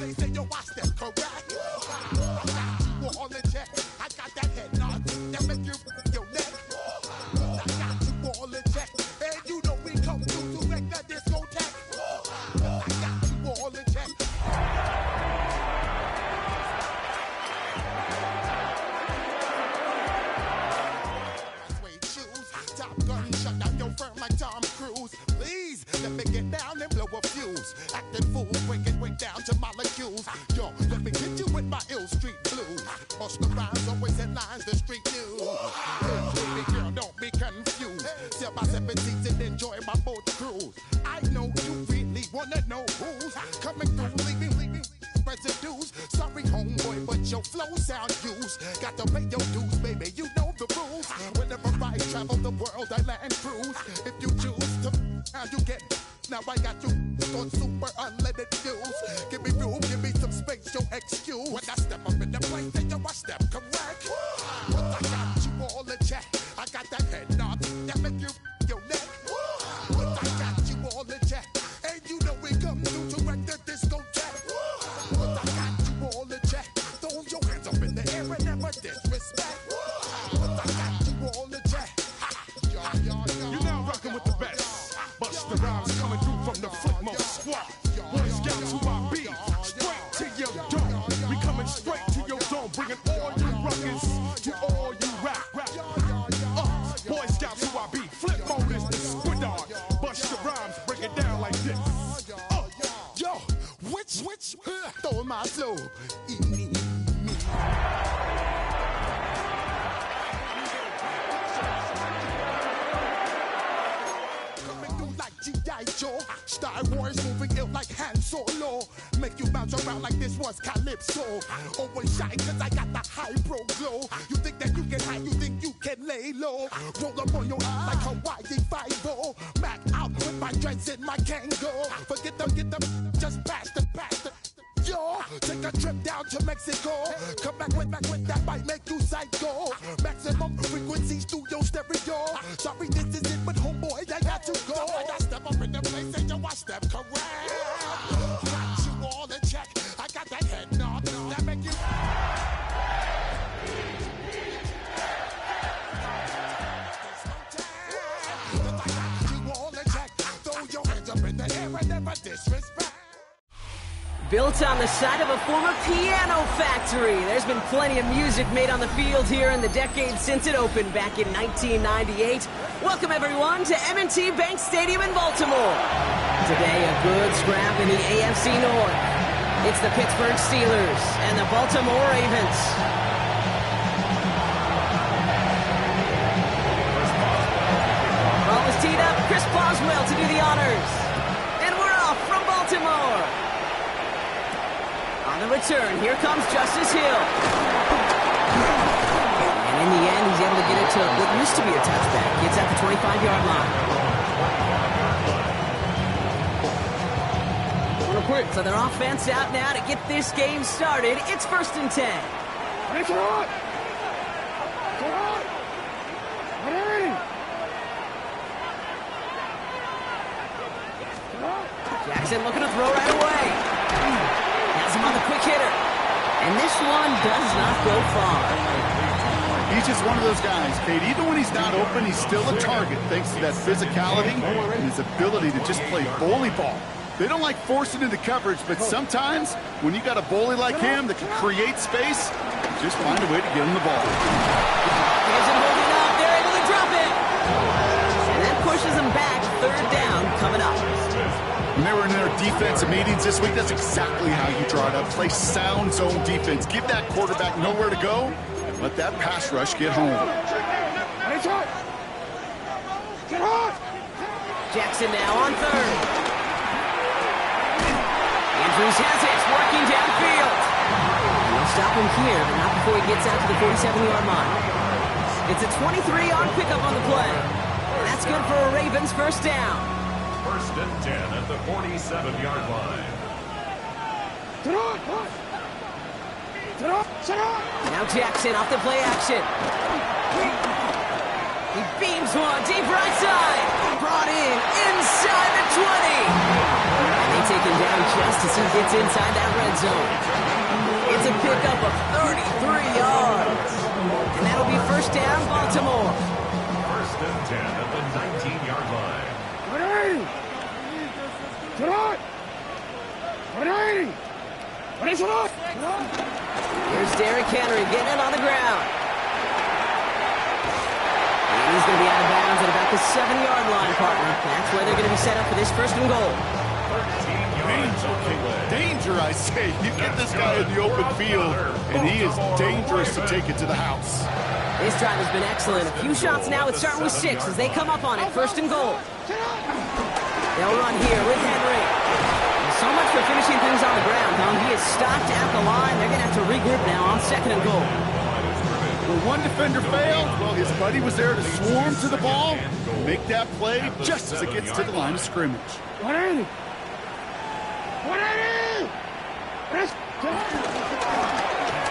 place and yo, I step correct. I got you all in check. I got that head nod that make you your neck. I got you all in check. And you know we come through to wreck the discotheque. I got you all in check. Suede shoes, Top Gun, shut down your firm like Tom Cruise. Please, let me get down and blow a fuse. Acting fool, breaking way down to molecules. Yo, let me hit you with my ill street blues. Bust the rhymes, always headlines, the street news. Baby girl, don't be confused. Sell my 7 seats and enjoy my boat cruise. I know you really wanna know who's coming through, leaving residues. Sorry, homeboy, but your flow sound used. Got to pay your dues, baby, you know the rules. Whenever I travel the world, I land cruise. If you choose to, how you get. Now I got you on super unleaded fuels. Give me room, give me some space, your excuse. When I step up in the place, then yo, I step correct. But I got you all in check. I got that head nod that make you your neck. But I got you all in check. And you know we come through to wreck the discotheque. But I got you all in check. Throw your hands up in the air and never disrespect. But I got you all in check. You're now rocking with the best. Bust the rhymes coming through from the footmost squad. Boy Scouts who I be, straight to your dome. We coming straight to your dome, bringing all you ruckus to all you rap. Boy Scouts who I be, flip mode is the squid dog. Bust the rhymes, break it down like this. Yo, which, throw my flow. Me. G.I. Joe, Star Wars moving ill like Han Solo. Make you bounce around like this was Calypso. Always shine cause I got the high pro glow. You think that you can hide, you think you can lay low. Roll up on your ass like Hawaii Five-O. Mac out with my dreads in my Kango. Forget them, just pass the. Yo, take a trip down to Mexico. Come back with that might make you psycho. Maximum frequencies through your stereo. Sorry, this is it, but homeboy, I got to go. I step up in the place and yo, I step correct. Got you all in check. I got that head nod that make you. I got you all in check. Throw your hands up in the air and never disrespect. Built on the side of a former piano factory, there's been plenty of music made on the field here in the decade since it opened back in 1998. Welcome everyone to M&T Bank Stadium in Baltimore. Today a good scrap in the AFC North. It's the Pittsburgh Steelers and the Baltimore Ravens. Ball is teed up, Chris Boswell to do the honors. And we're off from Baltimore. On the return, here comes Justice Hill. And in the end, he's able to get it to what used to be a touchback. Gets at the 25-yard line. So their offense out now to get this game started. It's 1st and 10. Jackson looking to throw right away. Has him on the quick hitter. And this one does not go far. He's just one of those guys, Kate. Even when he's not open, he's still a target thanks to that physicality and his ability to just play bully ball. They don't like forcing into coverage, but sometimes when you got a bully like him that can create space, just find a way to get him the ball. Here's him holding up. They're able to drop it. And that pushes him back. 3rd down coming up. When they were in their defensive meetings this week, that's exactly how you draw it up. Play sound zone defense. Give that quarterback nowhere to go. And let that pass rush get home. Jackson now on 3rd. Andrews has it, working downfield. They'll stop him here, but not before he gets out to the 47-yard line. It's a 23-yard pickup on the play. That's good for a Ravens 1st down. 1st and 10 at the 47-yard line. Now Jackson off the play action. He beams one deep right side. Brought in inside the 20. And they take him down just as he gets inside that red zone. It's a pickup of 33 yards. And that'll be first down, Baltimore. First and 10 at the 19-yard line. Here's Derrick Henry getting it on the ground. And he's going to be out of bounds at about the 7-yard line, partner. That's where they're going to be set up for this first and goal. 13 yards on the play. Danger, I say. You get this guy in the open field, and he is dangerous to take it to the house. This drive has been excellent. A few shots now. It's starting with 6 as they come up on it. First and goal. They'll run here with Henry. So much for finishing things on the ground, huh? He is stopped at the line. They're going to have to regroup now on second and goal. When one defender failed, well, his buddy was there to swarm to the ball, make that play just as it gets to the line of scrimmage.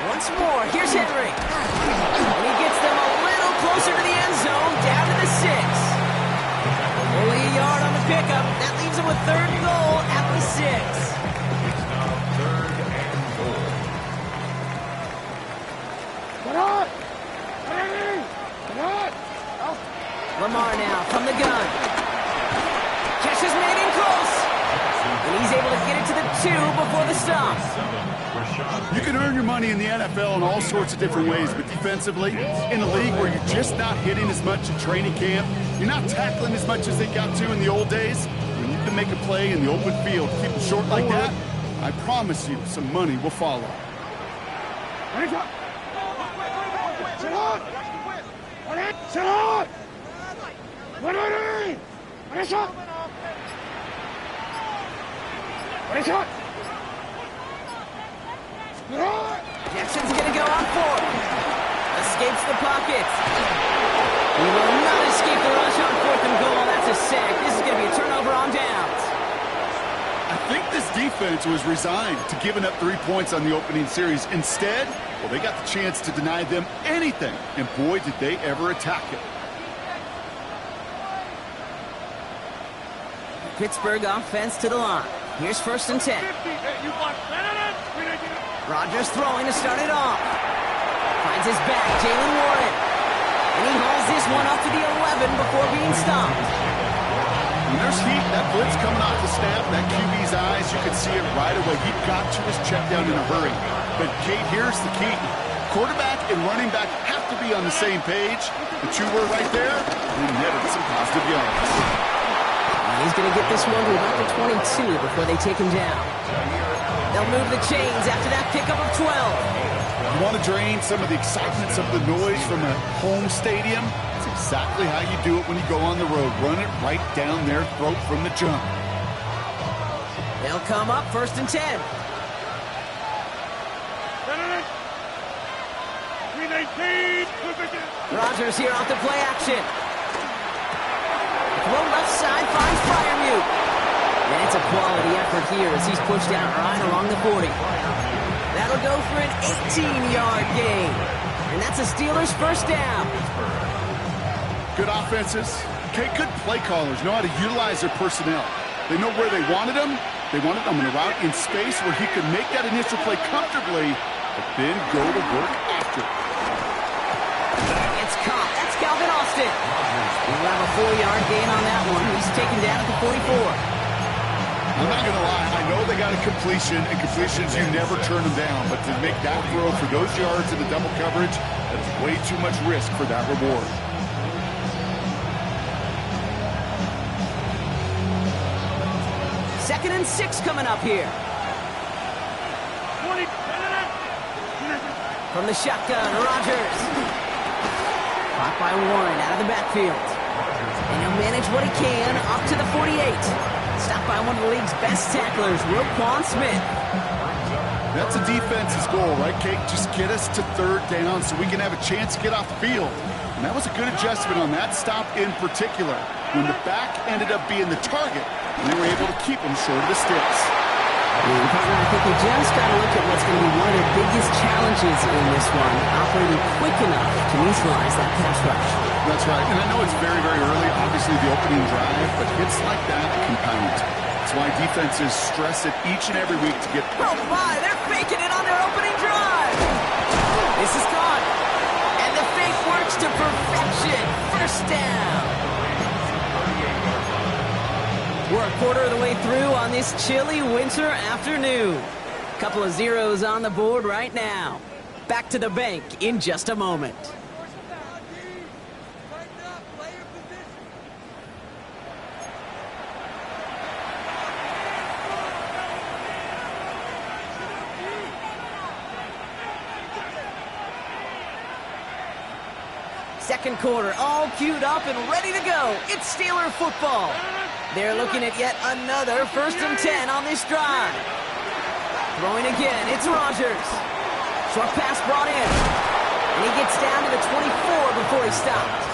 Once more, here's Henry. And he gets them a little closer to the end zone, down to the 6. Only a yard on the pickup. That leaves him with third and goal at the 6. It's now third and goal. Lamar now from the gun. Catch is made in close. And he's able to get it to the 2 before the stop. You can earn your money in the NFL in all sorts of different ways, but defensively, in a league where you're just not hitting as much in training camp, you're not tackling as much as they got to in the old days, when you can make a play in the open field, keep them short like that, I promise you some money will follow. Jackson's going to go on 4. Escapes the pocket. He will not escape the rush on 4th and goal. That's a sack. This is going to be a turnover on downs. I think this defense was resigned to giving up 3 points on the opening series. Instead, well, they got the chance to deny them anything, and boy, did they ever attack it. Pittsburgh offense to the line. Here's first and 10. Rodgers throwing to start it off. Finds his back, Jaylen Warren. And he hauls this one up to the 11 before being stopped. When there's heat, that blitz coming off the snap, that QB's eyes, you can see it right away. He got to his check down in a hurry. But, Kate, here's the key. Quarterback and running back have to be on the same page. The 2 were right there, and netted some positive yards. And he's going to get this one to about the 22 before they take him down. They'll move the chains after that pickup of 12. You want to drain some of the excitement, some of the noise from a home stadium? It's exactly how you do it when you go on the road. Run it right down their throat from the jump. They'll come up first and 10. Rodgers here off the play action. Throw left side finds Freiermuth. And it's a quality effort here as he's pushed out right along the 40. That'll go for an 18-yard gain. And that's a Steelers first down. Good offenses. Okay, good play callers know how to utilize their personnel. They know where they wanted them. They wanted them in a route in space where he could make that initial play comfortably, but then go to work after. It's caught. That's Calvin Austin. We'll have a 4-yard gain on that one. He's taken down at the 44. I'm not going to lie. I know they got a completion, and completions, you never turn them down. But to make that throw for those yards in the double coverage, that's way too much risk for that reward. Second and 6 coming up here. From the shotgun, Rodgers. Caught by Warren out of the backfield. And he'll manage what he can up to the 48. Stopped by one of the league's best tacklers, Roquan Smith. That's a defense's goal, right, Kate? Just get us to third down so we can have a chance to get off the field. And that was a good adjustment on that stop in particular, when the back ended up being the target, and they were able to keep him short of the sticks. Partner, I think we just got to look at what's going to be one of the biggest challenges in this one, operating quick enough to neutralize that pass rush. That's right, and I know it's very, very early, obviously the opening drive, but hits like that compound. It's why defenses stress it each and every week to get... Oh my, they're faking it on their opening drive. This is caught. And the fake works to perfection. First down. We're a quarter of the way through on this chilly winter afternoon. Couple of zeros on the board right now. Back to the bank in just a moment. Second quarter, all queued up and ready to go. It's Steeler football. They're looking at yet another 1st and 10 on this drive. Throwing again, it's Rodgers. Short pass brought in. And he gets down to the 24 before he stops.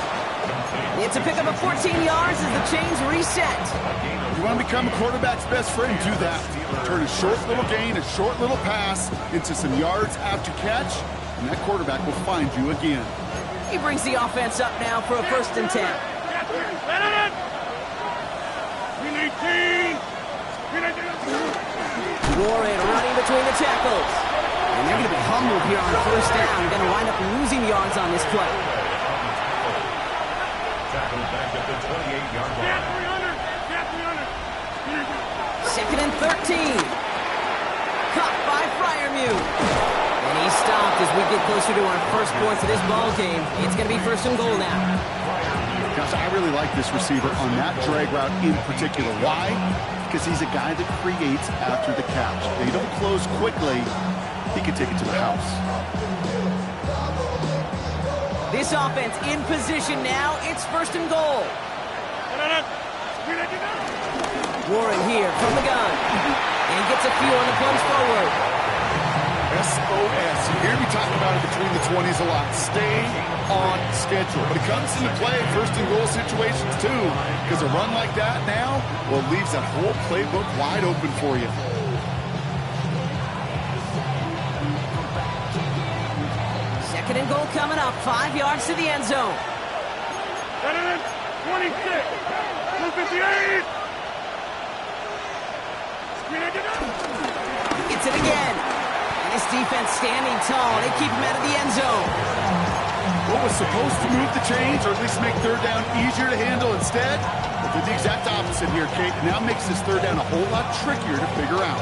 It's a pickup of 14 yards as the chains reset. You want to become a quarterback's best friend, do that. Turn a short little gain, a short little pass into some yards after catch, and that quarterback will find you again. He brings the offense up now for a 1st and 10. Warren running between the tackles. And they're going to be humbled here on 1st down. They're going to wind up losing yards on this play. Tackled back at the 28-yard line. 2nd and 13. Caught by Freiermuth. And he's stopped as we get closer to our first points of this ball game. It's going to be 1st and goal now. Gosh, I really like this receiver on that drag route in particular. Why? Because he's a guy that creates after the catch. They don't close quickly. He can take it to the house. This offense in position now. It's 1st and goal. Warren here from the gun. And gets a few on the plunge forward. SOS. You hear me talk about it between the 20s a lot. Stay on schedule. But it comes into play in 1st and goal situations too. Because a run like that now, well, leaves that whole playbook wide open for you. Second and goal coming up. 5 yards to the end zone. 26. 258. Gets it again. And this defense standing tall. They keep him out of the end zone. What was supposed to move the chains, or at least make 3rd down easier to handle instead, well, did the exact opposite here, Kate. Now makes this 3rd down a whole lot trickier to figure out.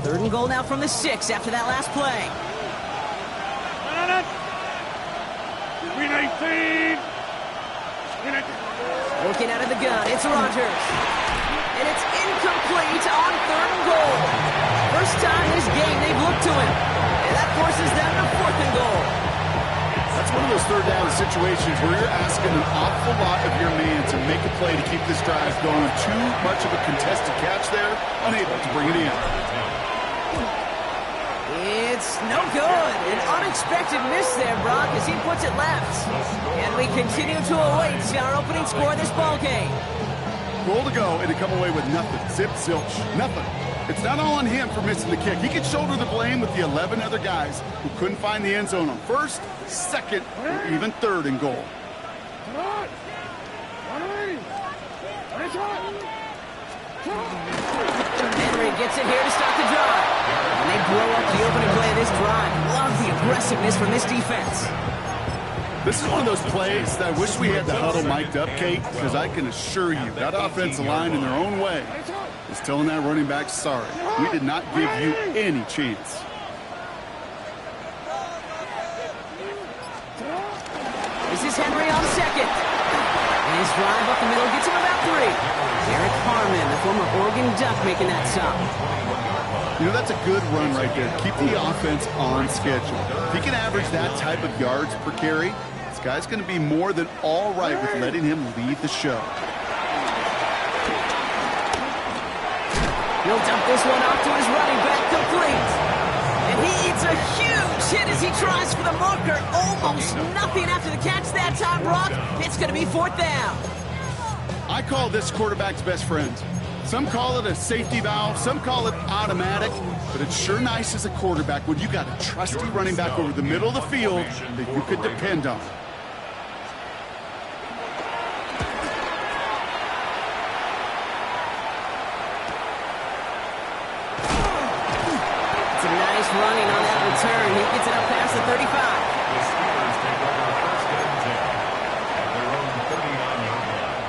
Third and goal now from the 6 after that last play. 319. Looking out of the gun, it's Rodgers. And it's incomplete on 3rd and goal. First time this game they've looked to him. And that forces them to 4th and goal. That's one of those 3rd down situations where you're asking an awful lot of your man to make a play to keep this drive going. Too much of a contested catch there, unable to bring it in. It's no good. An unexpected miss there, Brock, as he puts it left. And we continue to await our opening score of this ball game. Goal to go, and to come away with nothing. Zip, zilch, nothing. It's not all on him for missing the kick. He could shoulder the blame with the 11 other guys who couldn't find the end zone on 1st, 2nd, or even 3rd and goal. Henry gets it here to start the drive. And they blow up the opening play of this drive. Love the aggressiveness from this defense. This is one of those plays that I wish we had the huddle mic'd up, Kate, because I can assure you that offensive line in their own way is telling that running back, sorry, we did not give you any chance. This is Henry on 2nd. And his drive up the middle gets him about 3. Eric Harmon, the former Oregon Duck, making that stop. You know, that's a good run right there. Keep the offense on schedule. If he can average that type of yards per carry, this guy's going to be more than all right with letting him lead the show. He'll dump this one off to his running back, complete. And he eats a huge hit as he tries for the marker. Almost nothing after the catch that time, Brock. It's going to be 4th down. I call this quarterback's best friend. Some call it a safety valve, some call it automatic, but it's sure nice as a quarterback when you got a trusty running back over the middle of the field that you could depend on. It's a nice running on that return. He gets it up past the 35. The Steelers take over first and 10 at their own 39-yard line.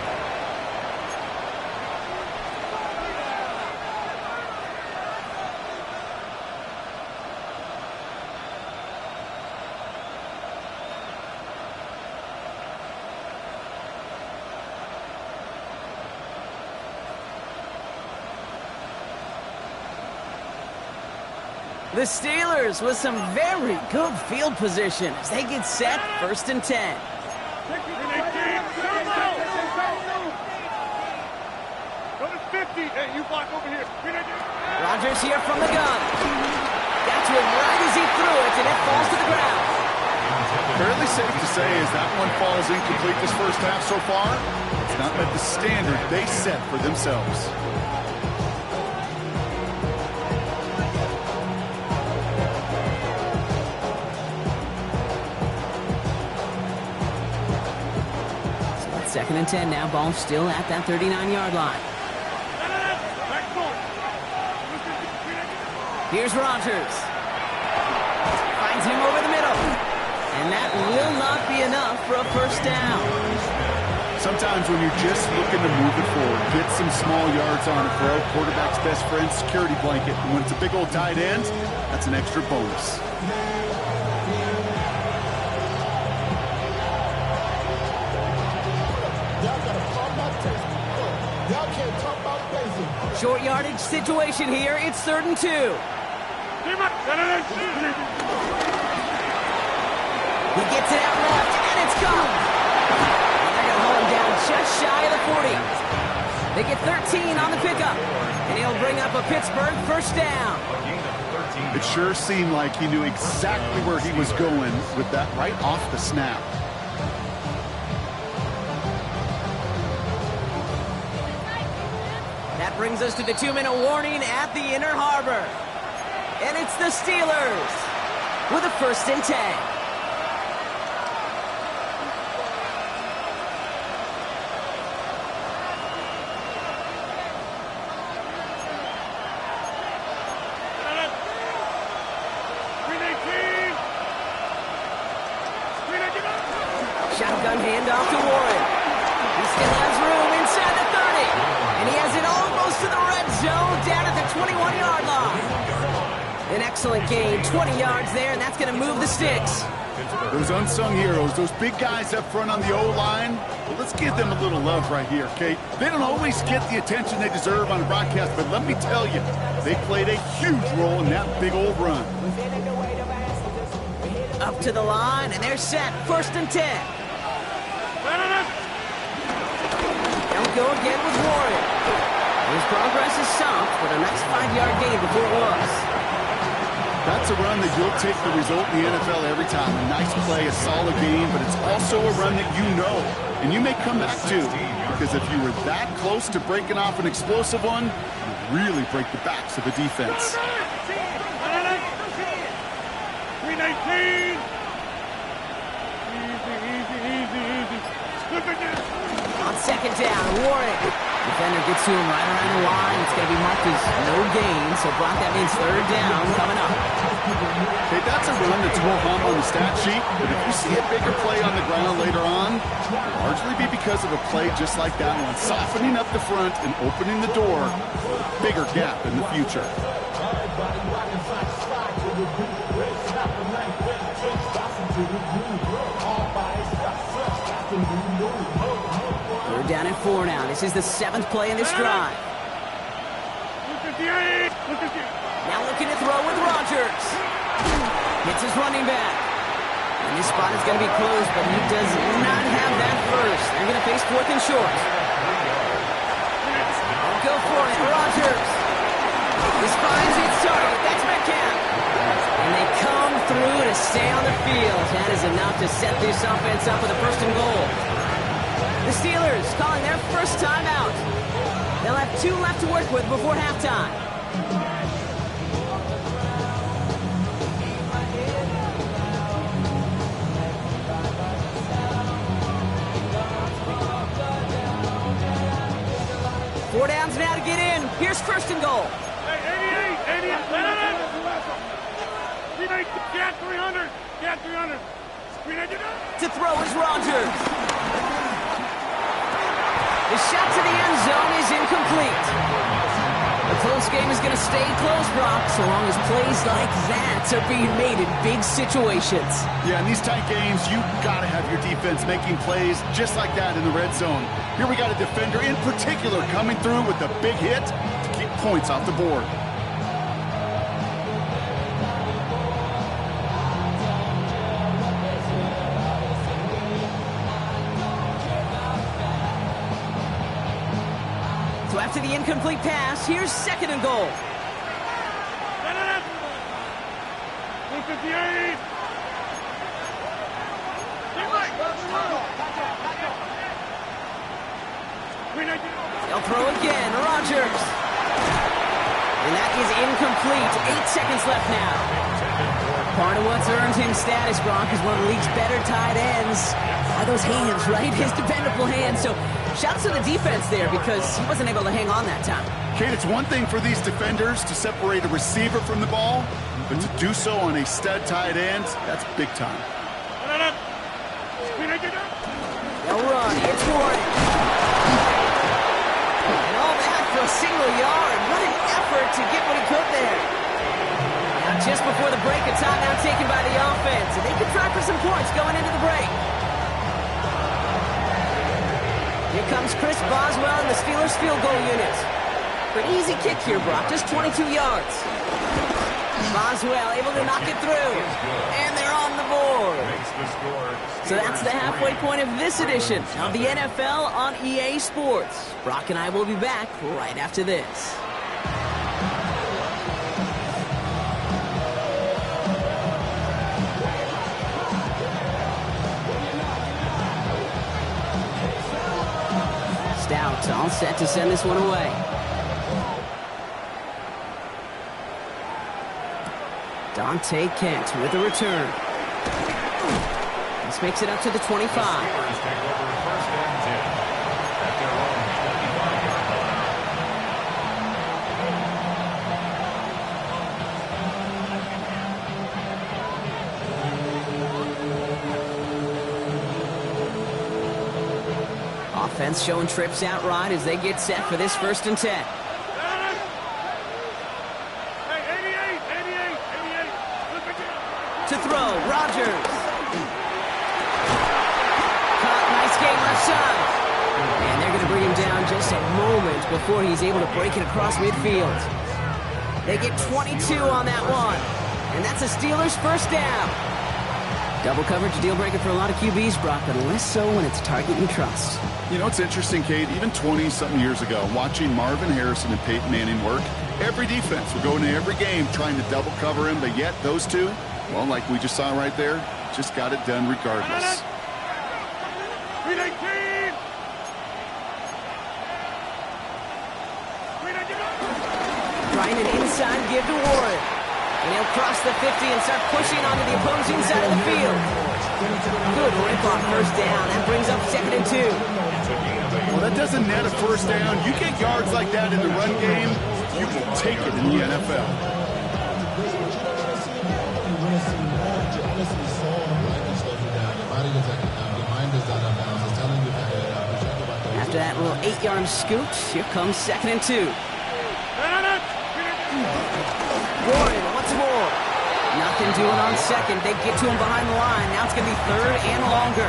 The Steelers with some very good field position as they get set, first and 10. Go to 50. Hey, you block over here. Rodgers here from the gun. Got to him right as he threw it, and it falls to the ground. Fairly safe to say as that one falls incomplete this first half so far, it's not met the standard they set for themselves. Second and 10 now. Ball still at that 39-yard line. Here's Rodgers. Finds him over the middle. And that will not be enough for a first down. Sometimes when you're just looking to move it forward, get some small yards on a throw, quarterback's best friend, security blanket. And when it's a big old tight end, that's an extra bonus. Short yardage situation here. It's 3rd and 2. He gets it out left, and it's gone. And they're going to hold him down just shy of the 40. They get 13 on the pickup, and he'll bring up a Pittsburgh first down. It sure seemed like he knew exactly where he was going with that right off the snap. That brings us to the 2-minute warning at the Inner Harbor. And it's the Steelers with a first and 10. Shotgun handoff to Warren. He still has room inside the 30. And he has it almost to the red zone down at the 21-yard line. An excellent gain, 20 yards there, and that's going to move the sticks. Those unsung heroes, those big guys up front on the O-line, well, let's give them a little love right here, Kate. They don't always get the attention they deserve on a broadcast, but let me tell you, they played a huge role in that big old run. Up to the line, and they're set, first and 10. They'll go again with Warren. His progress is stopped, but a nice 5-yard gain before it was. That's a run that you'll take the result in the NFL every time. A nice play, a solid game, but it's also a run that you know, and you may come back to, because if you were that close to breaking off an explosive one, you really break the backs of the defense. 319. On second down, Warren. Defender gets to him right around the line. It's going to be marked as no gain, so Brock, that means 3rd down coming up. Okay, that's a run that's ho-hum on the stat sheet, but if you see a bigger play on the ground later on, it'll largely be because of a play just like that one, softening up the front and opening the door for a bigger gap in the future. They're down at 4 now. This is the 7th play in this drive. Now looking to throw with Rodgers. Hits his running back. And this spot is going to be closed, but he does not have that first. They're going to face 4th and short. Go for it, Rodgers. This finds its target. That's Metcalf. And they come through to stay on the field. That is enough to set this offense up with a 1st and goal. The Steelers calling their first timeout. They'll have 2 left to work with before halftime. Four downs now to get in. Here's first and goal. Hey, 88, 88, get 300, get 300. To throw is Rogers. The shot to the end zone is incomplete. The close game is going to stay close, Brock, so long as plays like that are being made in big situations. Yeah, in these tight games, you got to have your defense making plays just like that in the red zone. Here we got a defender in particular coming through with a big hit to keep points off the board. So after the incomplete pass, here's second and goal. 158. They'll throw again, Rogers. And that is incomplete. 8 seconds left now. Part of what's earned him status, Brock, is one of the league's better tight ends. Are those hands, right? His dependable hands. So shouts to the defense there because he wasn't able to hang on that time. Kate, it's one thing for these defenders to separate a receiver from the ball, but to do so on a stud tight end, that's big time. They'll run. It's Warren. And all that for a single yard. What an effort to get what he could there. Now just before the break, a timeout taken by the offense. And they could try for some points going into the break. Here comes Chris Boswell and the Steelers field goal unit. For an easy kick here, Brock. Just 22 yards. Boswell able to knock it through. And they're on the board. So that's the halfway point of this edition of the NFL on EA Sports. Brock and I will be back right after this. Stout all set to send this one away. Dante Kent with a return. This makes it up to the 25. Offense showing trips out right as they get set for this 1st and 10. To throw, Rogers. Caught, nice game left side. And they're going to bring him down just a moment before he's able to break it across midfield. They get 22 on that one. And that's a Steelers 1st down. Double coverage, a deal breaker for a lot of QBs, Brock, but less so when it's a target you trust. You know, it's interesting, Kate, even 20-something years ago, watching Marvin Harrison and Peyton Manning work, every defense would go into every game trying to double cover him, but yet those two, well, like we just saw right there, just got it done regardless. Trying an inside give to Warren. And he'll cross the 50 and start pushing onto the opposing side of the field. Good rip on 1st down. That brings up 2nd and 2. Well, that doesn't net a 1st down. You get yards like that in the run game, you will take it in the NFL. After that little 8-yard scoot, here comes 2nd and 2. Warren once more. Nothing doing on 2nd. They get to him behind the line. Now it's going to be 3rd and longer.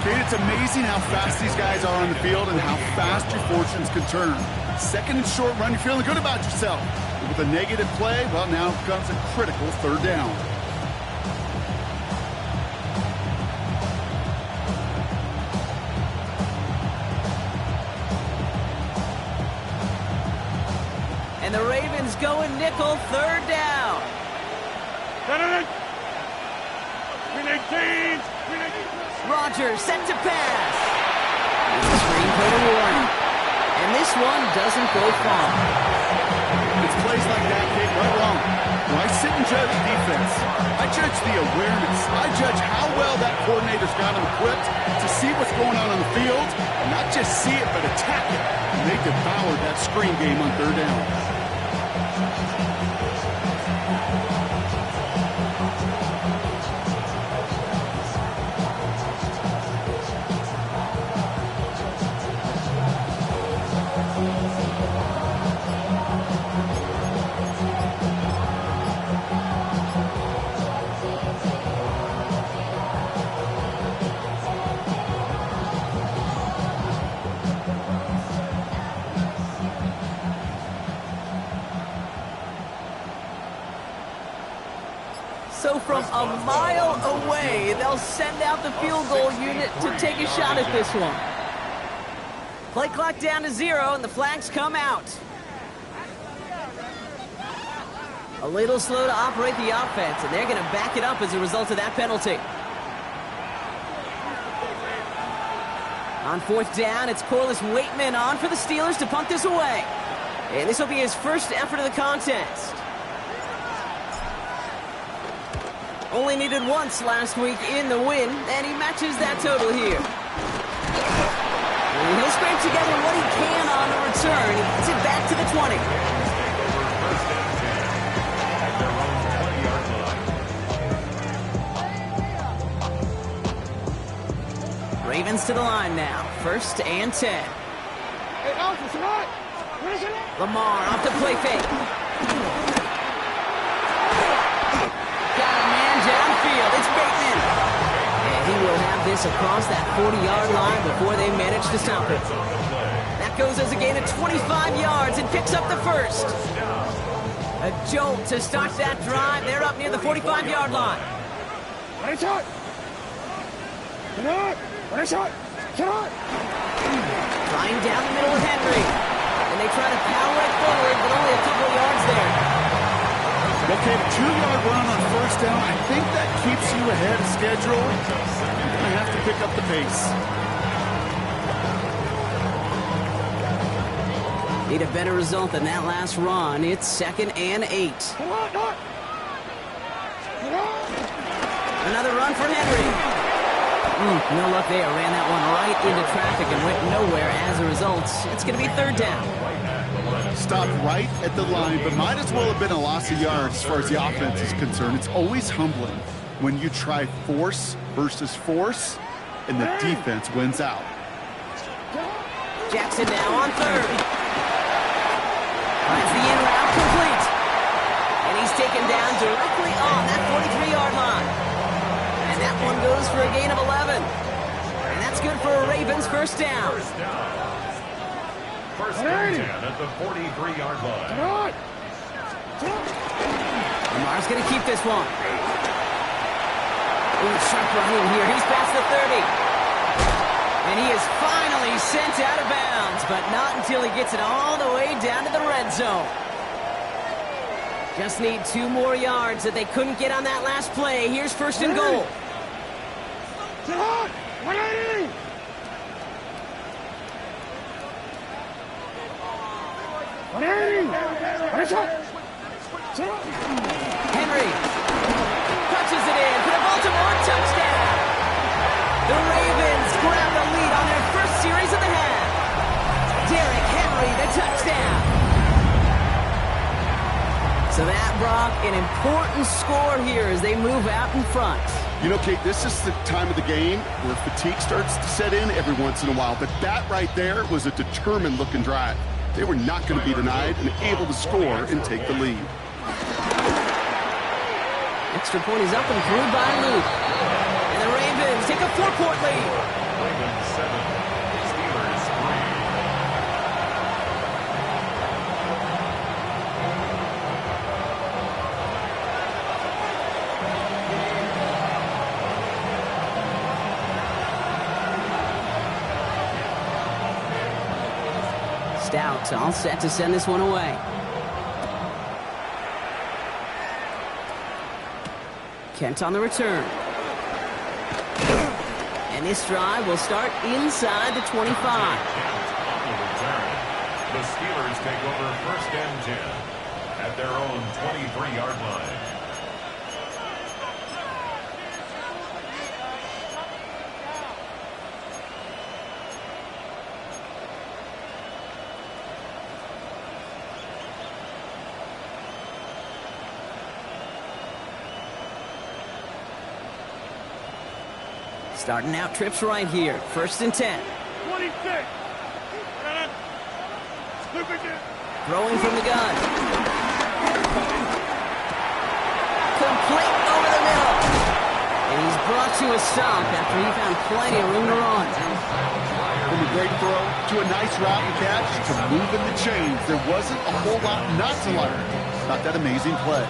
Kate, it's amazing how fast these guys are on the field and how fast your fortunes can turn. 2nd and short run, you're feeling good about yourself. But with a negative play, well, now comes a critical 3rd down. And the Ravens going nickel, 3rd down. Rogers set to pass. Screen play to Warren. And this one doesn't go far. It's plays like that, Kate, right along. When I sit and judge defense, I judge the awareness. I judge how well that coordinator's got them equipped to see what's going on the field, and not just see it, but attack it. And they devoured that screen game on third down. So from a mile away, they'll send out the field goal unit to take a shot at this one. Play clock down to 0, and the flags come out. A little slow to operate the offense, and they're going to back it up as a result of that penalty. On fourth down, it's Corliss Waitman on for the Steelers to punt this away. And this will be his first effort of the contest. Only needed once last week in the win, and he matches that total here. And he'll scrape together what he can on the return. He gets it back to the 20. Ravens to the line now. 1st and 10. Lamar off the play fake. Downfield, it's Bateman. And he will have this across that 40-yard line before they manage to stop it. That goes as a gain of 25 yards and picks up the first. A jolt to start that drive. They're up near the 45-yard line. Trying down the middle with Henry. And they try to power it forward, but only a couple of yards there. Okay, the 2-yard run on first down, I think that keeps you ahead of schedule. You're going to have to pick up the pace. Need a better result than that last run. It's 2nd and 8. Another run for Henry. No luck there. Ran that one right into traffic and went nowhere as a result. It's going to be 3rd down. Stopped right at the line, but might as well have been a loss of yards as far as the offense is concerned. It's always humbling when you try force versus force, and the defense wins out. Jackson now on 3rd. Finds the in route complete. And he's taken down directly on that 43-yard line. And that one goes for a gain of 11. And that's good for a Ravens 1st down. 1st and 10 at the 43-yard line. Lamar's going to keep this one. Ooh, sharp running here. He's past the 30. And he is finally sent out of bounds, but not until he gets it all the way down to the red zone. Just need 2 more yards that they couldn't get on that last play. Here's 1st and goal. Henry punches it in for the Baltimore touchdown. The Ravens grab the lead on their first series of the half. Derrick Henry, the touchdown. So that, Brock, an important score here as they move out in front. You know, Kate, this is the time of the game where fatigue starts to set in every once in a while, but that right there was a determined-looking drive. They were not going to be denied and able to score and take the lead. Extra point is up and through by Luke. And the Ravens take a 4-point lead. Ravens 7, Steelers 3. Stout all set to send this one away. Kent on the return. And this drive will start inside the 25. The Steelers take over 1st and 10 at their own 23-yard line. Starting out trips right here. 1st and 10. 26. Throwing from the gun. Complete over the middle. And he's brought to a stop after he found plenty of room to run. From a great throw to a nice route and catch to moving the chains. There wasn't a whole lot not to like about that amazing play.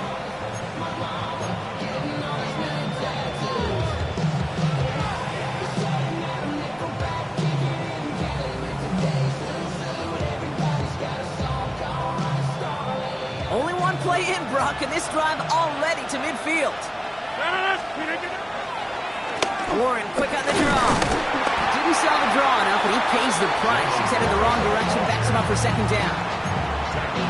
Only one play in, Brock, and this drive already to midfield. Warren quick on the draw. Didn't sell the draw enough, but he pays the price. He's headed the wrong direction, backs him up for 2nd down.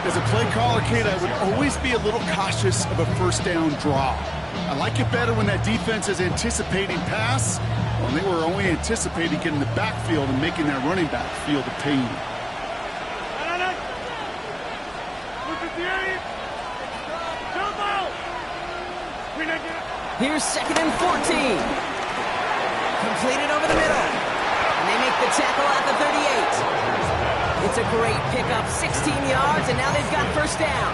As a play caller, Kate, I would always be a little cautious of a 1st down draw. I like it better when that defense is anticipating pass, when they were only anticipating getting the backfield and making that running back feel the pain. Here's 2nd and 14. Completed over the middle. And they make the tackle at the 38. It's a great pickup, 16 yards, and now they've got 1st down.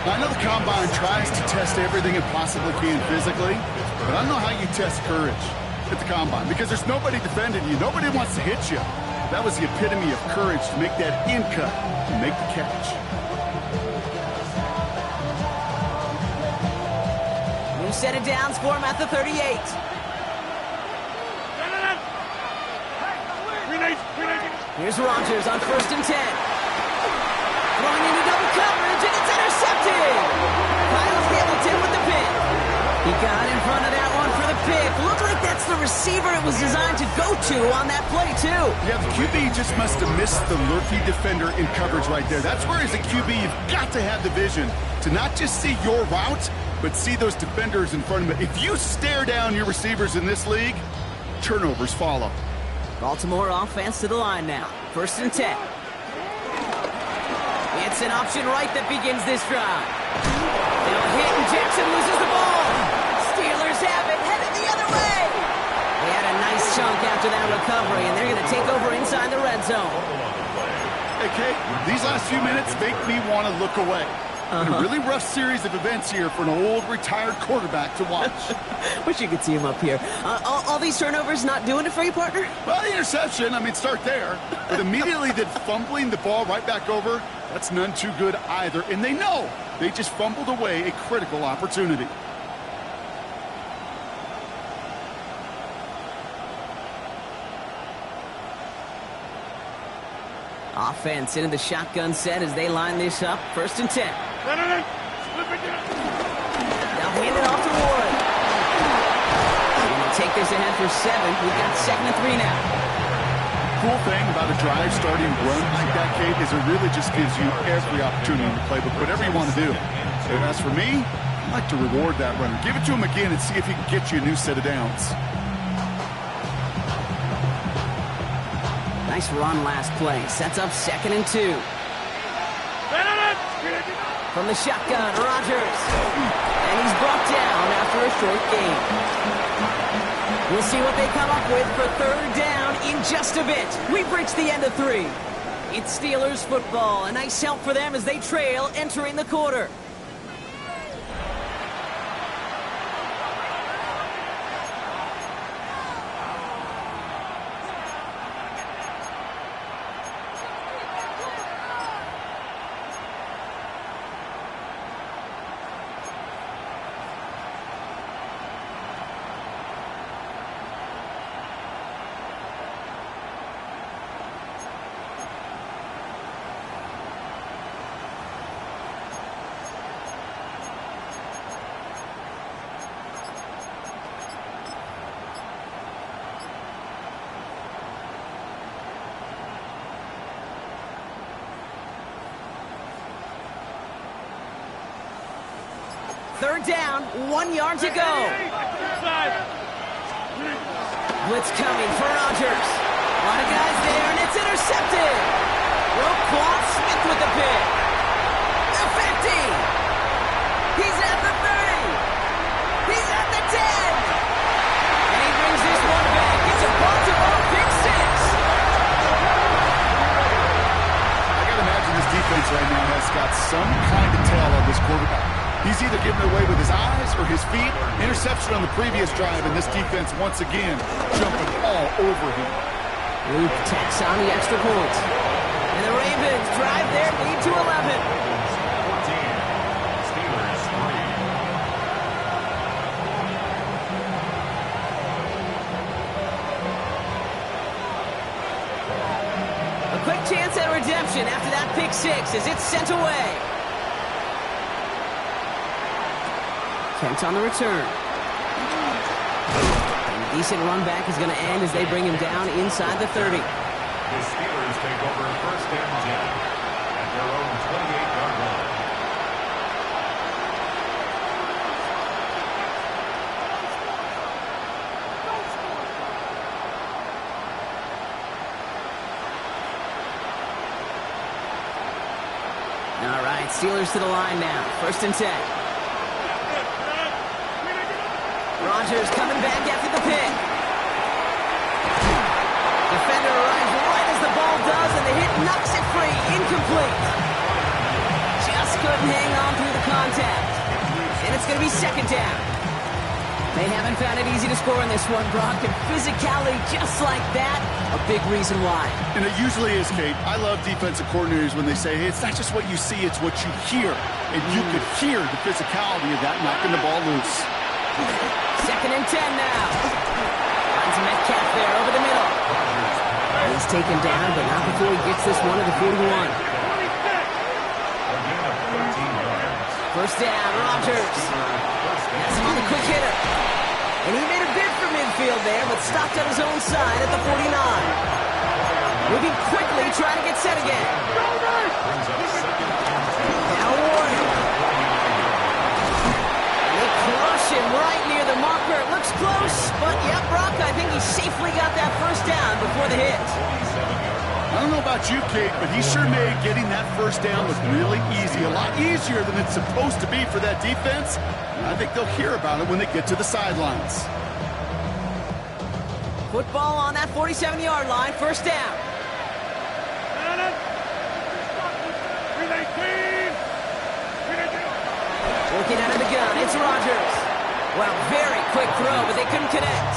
I know the Combine tries to test everything it possibly can physically, but I don't know how you test courage at the Combine because there's nobody defending you. Nobody wants to hit you. That was the epitome of courage to make that in cut and make the catch. Set it downs for him at the 38. Here's Rodgers on 1st and 10. Throwing into double coverage, and it's intercepted. Kyle Hamilton with the pick. He got in front of that one for the pick. Looked like that's the receiver it was designed to go to on that play, too. Yeah, the QB just must have missed the lurky defender in coverage right there. That's where, as a QB, you've got to have the vision to not just see your route, but see those defenders in front of it. If you stare down your receivers in this league, turnovers follow. Baltimore offense to the line now. 1st and 10. It's an option right that begins this drive. They'll hit and Jackson loses the ball. Steelers have it, headed the other way. They had a nice chunk after that recovery, and they're going to take over inside the red zone. Hey, Kate, these last few minutes make me want to look away. A really rough series of events here for an old retired quarterback to watch. Wish you could see him up here. All these turnovers not doing it for you, partner? Well, the interception, I mean, start there. But immediately then fumbling the ball right back over, that's none too good either. And they know they just fumbled away a critical opportunity. Offense into the shotgun set as they line this up. 1st and 10. Now hand it off to Warren. Going to take this ahead for 7. We've got 2nd and 3 now. Cool thing about a drive starting run like that, Kate, is it really just gives you every opportunity in the playbook, whatever you want to do. And as for me, I like to reward that runner. Give it to him again and see if he can get you a new set of downs. Nice run last play. Sets up 2nd and 2. From the shotgun, Rodgers. And he's brought down after a short gain. We'll see what they come up with for 3rd down in just a bit. We've reached the end of 3. It's Steelers football. A nice help for them as they trail entering the quarter. Third down, 1 yard to go. Blitz coming for Rodgers. A lot of guys there, and it's intercepted. Roquan Smith with the pick. The 50. He's at the 30. He's at the 10. And he brings this one back. It's a Baltimore pick six. I got to imagine this defense right now has got some kind of tail on this quarterback. He's either giving it away with his eyes or his feet. Interception on the previous drive, and this defense once again jumping all over him. Luke tacks on the extra point. And the Ravens drive their lead to 11. 14. Steelers 3. A quick chance at redemption after that pick six as it's sent away. Kent on the return. And a decent run back is going to end as they bring him down inside the 30. The Steelers take over first and 10 at their own 28-yard line. All right, Steelers to the line now. First and 10. Rodgers coming back after the pick. Defender arrives right as the ball does, and the hit knocks it free. Incomplete. Just couldn't hang on through the contact. And it's going to be second down. They haven't found it easy to score in this one, Brock, and physicality just like that, a big reason why. And it usually is, Kate. I love defensive coordinators when they say, hey, it's not just what you see, it's what you hear. And you could hear the physicality of that knocking the ball loose. Second and 10 now. Finds Metcalf there over the middle. He's taken down, but not before he gets this one to the 41. First down, Rodgers. Has him on the quick hitter. And he made a bid for midfield there, but stopped on his own side at the 49. Moving quickly, trying to get set again. Now Warren. And they crush him right near the marker. It looks close, but yeah, Brock, I think he safely got that first down before the hit. I don't know about you, Kate, but he sure made getting that first down look really easy. A lot easier than it's supposed to be for that defense. I think they'll hear about it when they get to the sidelines. Football on that 47-yard line, first down. Looking out of the gun, it's Rodgers. Well, very quick throw, but they couldn't connect.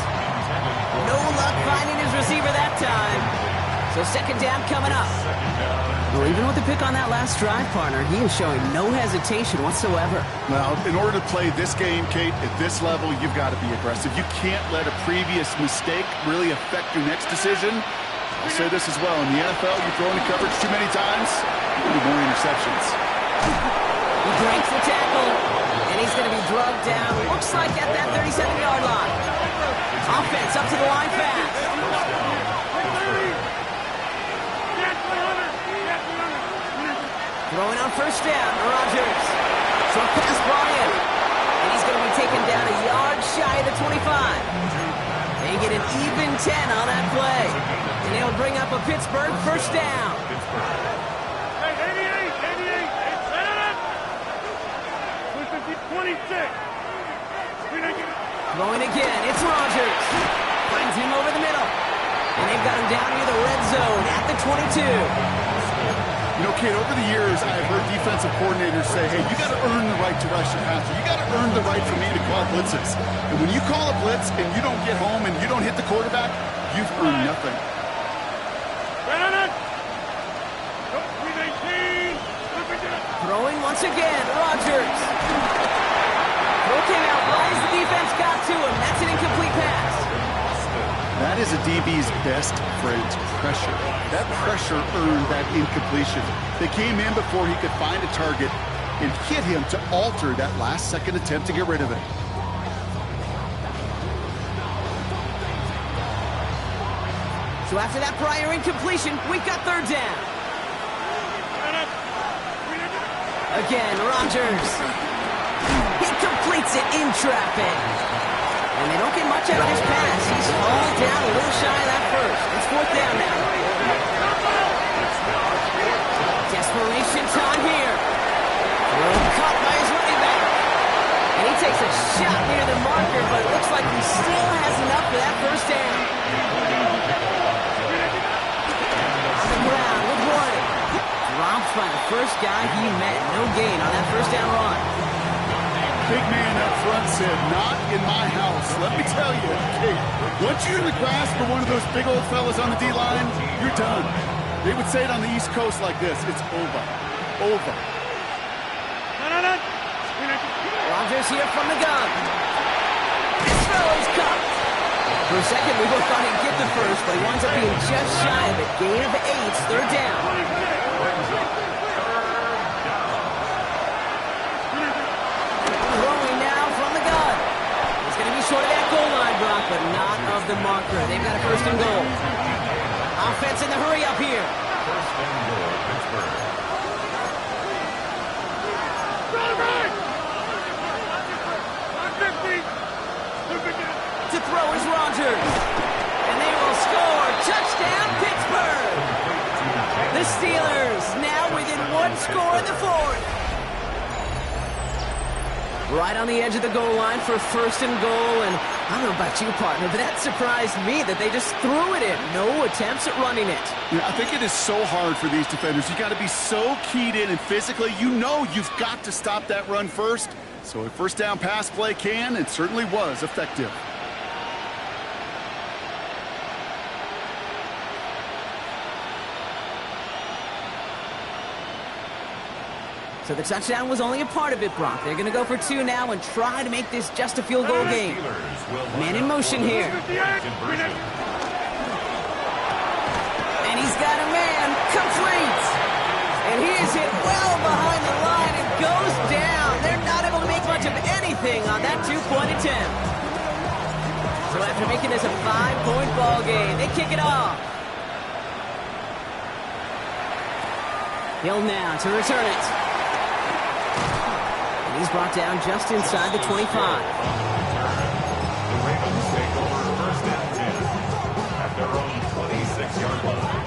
No luck finding his receiver that time. So second down coming up. Well, even with the pick on that last drive, partner, he is showing no hesitation whatsoever. Well, in order to play this game, Kate, at this level, you've got to be aggressive. You can't let a previous mistake really affect your next decision. I'll say this as well. In the NFL, you throw into coverage too many times, you'll do more interceptions. He breaks the tackle, and he's going to be drugged down. Looks like at that 37-yard line. Offense up to the line fast. Throwing on first down, Rodgers. Short pass brought in. And he's going to be taken down a yard shy of the 25. They get an even 10 on that play. And they'll bring up a Pittsburgh first down. Throwing again, it's Rodgers. Finds him over the middle. And they've got him down near the red zone at the 22. You know, Kate, over the years, I've heard defensive coordinators say, hey, you got to earn the right to rush your passer. You got to earn the right for me to call blitzes. And when you call a blitz and you don't get home and you don't hit the quarterback, you've earned nothing. Throwing once again, Rodgers. Throw came out right as the defense got to him. That's an incomplete pass. That is a DB's best friend, pressure. That pressure earned that incompletion. They came in before he could find a target and hit him to alter that last-second attempt to get rid of it. So after that prior incompletion, we've got third down. Again, Rodgers. He completes it in traffic. And they don't get much out of this pass. He's hauled down a little shy of that first. It's 4th down now. Desperation time here. Caught by his running back. And he takes a shot near the marker, but it looks like he still has enough for that first down. On the ground with Warren. Dropped by the first guy he met. No gain on that first down run. Big man up front said, not in my house. Let me tell you, Kate, once you're in the grasp of one of those big old fellas on the D-line, you're done. They would say it on the East Coast like this, it's over. Over. Rodgers here from the gun. This throw's cut. For a second, we both thought he'd get the first, but he winds up being just shy of it. Gain of 8, 3rd down. Throwing now from the gun. He's going to be short of that goal line, Brock, but not of the marker. They've got a 1st and goal. Offense in the hurry up here. 1st and goal, Pittsburgh. To throw is Rodgers. And they will score. Touchdown, Pittsburgh. The Steelers now within 1 score in the 4th. Right on the edge of the goal line for 1st and goal. And I don't know about you, partner, but that surprised me that they just threw it in. No attempts at running it. Yeah, I think it is so hard for these defenders. You got to be so keyed in, and physically, you know you've got to stop that run first. So a 1st down pass play can, and certainly was effective. So the touchdown was only a part of it, Brock. They're going to go for 2 now and try to make this just a field goal game. Man in motion here. And he's got a man. Complete. And he is hit well behind the line and goes down. They're not able to make much of anything on that 2-point attempt. So after making this a 5-point ball game, they kick it off. Hill now to return it. He's brought down just inside the 25. The Ravens take over 1st and 10 at their own 26-yard line.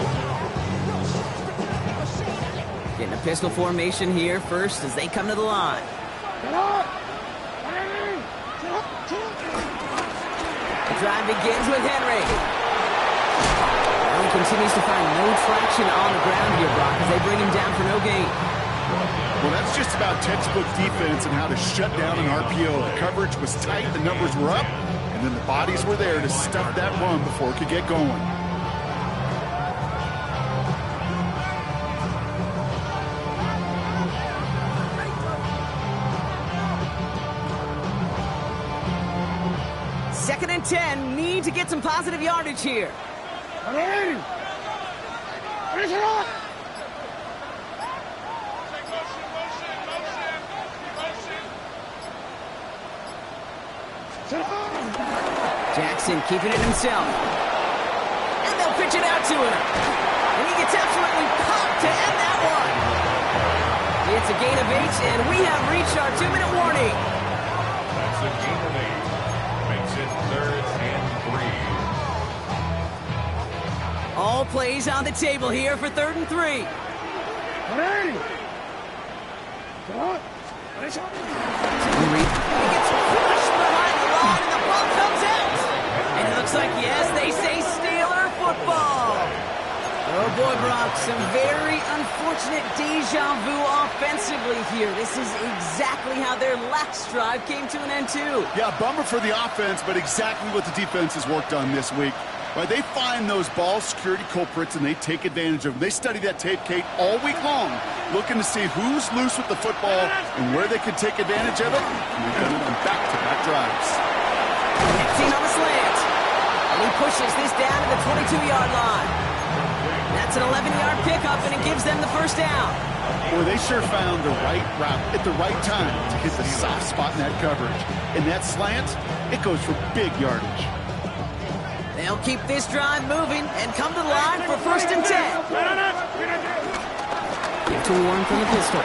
Getting a pistol formation here first as they come to the line. The drive begins with Henry. And he continues to find no traction on the ground here, Brock, as they bring him down for no gain. Well, that's just about textbook defense and how to shut down an RPO. The coverage was tight, the numbers were up, and then the bodies were there to stuff that run before it could get going. Second and 10, need to get some positive yardage here. Jackson keeping it himself. And they'll pitch it out to him. And he gets absolutely popped to end that one. It's a gain of 8, and we have reached our 2-minute warning. That's a gain of 8. Makes it 3rd and 3. All plays on the table here for 3rd and 3. Henry gets pushed behind the line, and the ball comes out. And it looks like, yes, they say Steeler football. Oh, boy, Brock, some very unfortunate deja vu offensively here. This is exactly how their last drive came to an end, too. Yeah, bummer for the offense, but exactly what the defense has worked on this week. Right, they find those ball security culprits, and they take advantage of them. They study that tape, Kate, all week long, looking to see who's loose with the football and where they can take advantage of it. And they've done it on back-to-back drives. 15 on the slant. And he pushes this down to the 22-yard line. That's an 11-yard pickup, and it gives them the first down. Boy, they sure found the right route at the right time to hit the soft spot in that coverage. And that slant, it goes for big yardage. They'll keep this drive moving and come to the line for 1st and 10. Give to Warren from the pistol.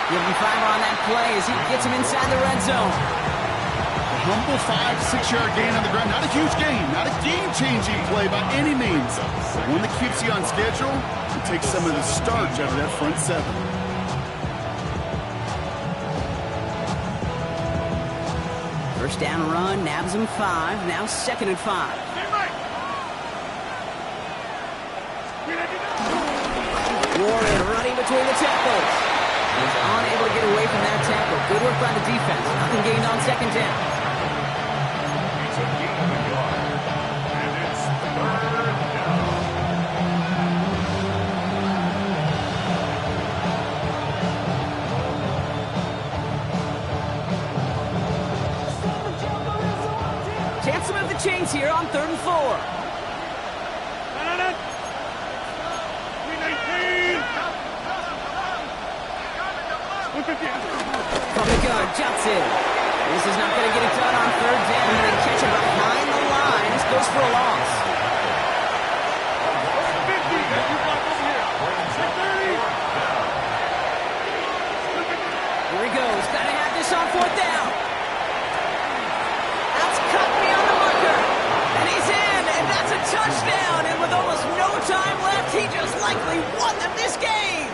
Give him 5 on that play as he gets him inside the red zone. A humble 5-6-yard gain on the ground. Not a huge gain, not a game-changing play by any means. But one that keeps you on schedule and takes some of the starch out of that front 7. First down run, nabs him 5. Now 2nd and 5. Warren running between the tackles. He's unable to get away from that tackle. Good work by the defense. Nothing gained on 2nd down. It's a gain of a yard. And it's 3rd down. Chance to move the chains here on 3rd and 4. From the gun, Johnson. This is not going to get it done on 3rd down. They catch him behind the line. This goes for a loss. Here he goes. Got to have this on 4th down. That's cut beyond the marker. And he's in, and that's a touchdown. And with almost no time left, he just likely won them this game.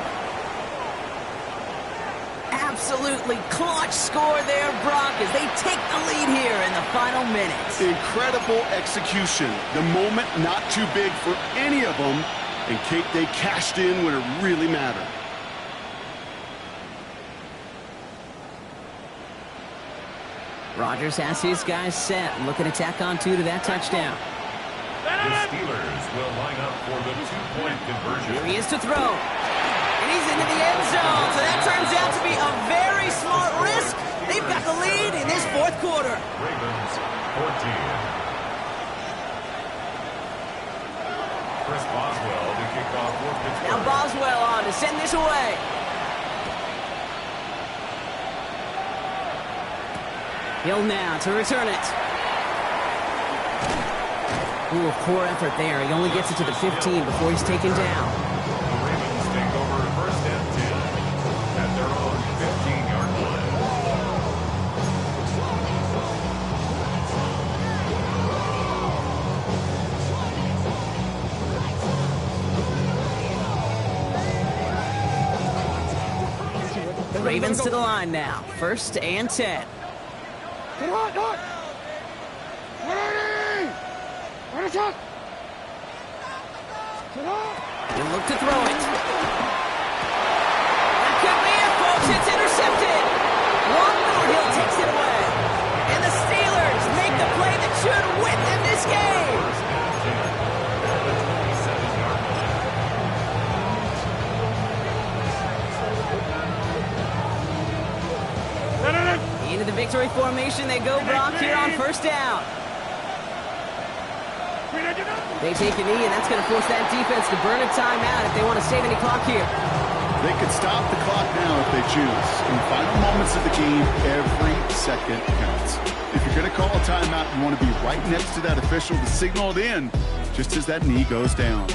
Absolutely clutch score there, Brock, as they take the lead here in the final minutes. Incredible execution. The moment not too big for any of them. And Kate, they cashed in when it really mattered. Rodgers has his guys set. Looking to tack on 2 to that touchdown. The Steelers will line up for the 2-point conversion. Here he is to throw. And he's into the end zone. So that turns out to be a very smart risk. They've got the lead in this 4th quarter. Ravens 14. Chris Boswell to kick off for Pittsburgh. Now Boswell on to send this away. Hill now to return it. Ooh, a poor effort there. He only gets it to the 15 before he's taken down. The Ravens take over 1st and 10 at their own 15-yard line. The Ravens to the line now. 1st and 10. He'll look to throw it. That could be it, folks. It's intercepted. Juan Hill takes it away. And the Steelers make the play that should win them this game. Into the victory formation they go, Brock, here on 1st down. They take a knee, and that's going to force that defense to burn a timeout if they want to save any clock here. They could stop the clock now if they choose. In the final moments of the game, every second counts. If you're going to call a timeout, you want to be right next to that official to signal it in just as that knee goes down.